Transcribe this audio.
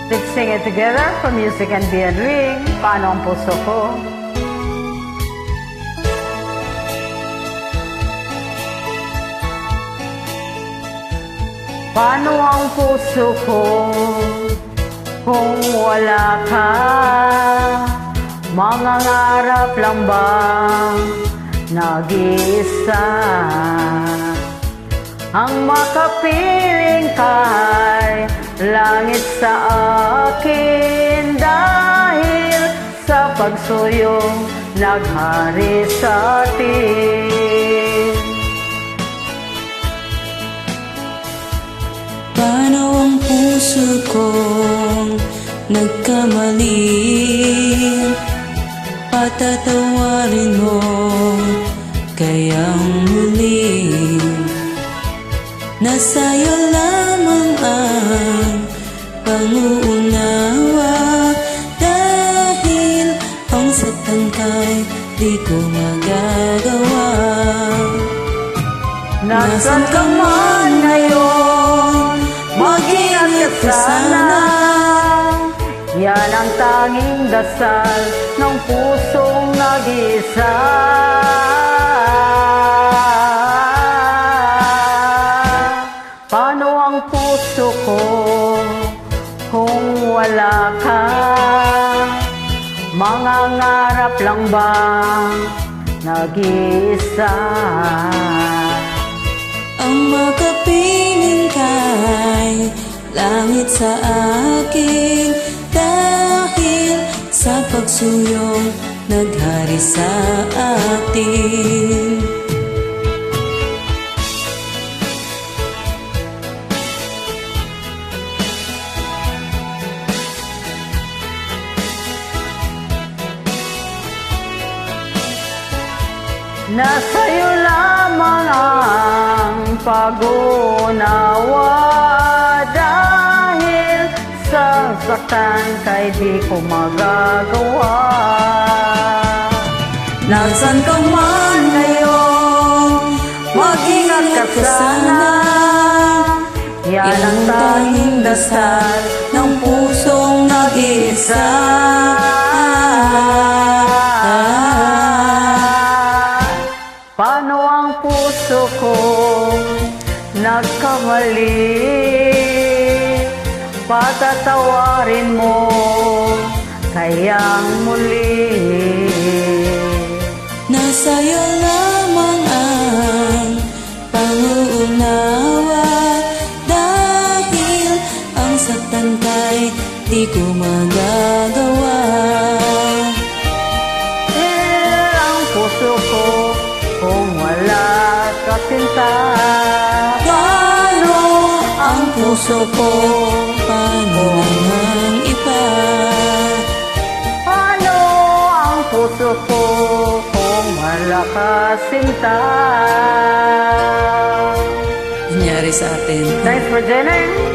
Let's sing it together for music and be and ring. Paano ang puso ko? Paano ang puso ko kung wala ka? Mangangarap lang ba nag-iisa? Ang makapiling kay langit sa akin, dahil sa pagsuyong naghari sa atin. Paano ang puso kong nagkamali? Patatawarin mo kayang muli. Nasa'yo lamang ang panguunawa, dahil ang saktan kay di ko magagawa. Nasaan ka man ngayon, mag-ingat ka sana. Yan ang tanging dasal ng pusong nag-iisa. Paano ang puso ko kung wala ka? Mangangarap lang ba nag-iisa? Ang makapiling kay langit sa akin, dahil sa pagsuyong naghari sa atin. Nasa'yo lamang ang pag-unawa, dahil sa saktan kay di ko magagawa. Nasaan ka man ngayon, mag-ingat ka sana. Yan ang tanging dasal ng pusong nag-iisa. Paano ang puso ko nagkamali? Patatawarin mo kayang muli. Nasa'yo lamang ang panguunawa, dahil ang saktan kay di ko magagawa. Ang puso ko kung wala ka sinta. Paano ang puso ko? Paano ang iba? Paano ang puso ko kung wala ka sinta? Nangyari sa atin. Thanks for joining.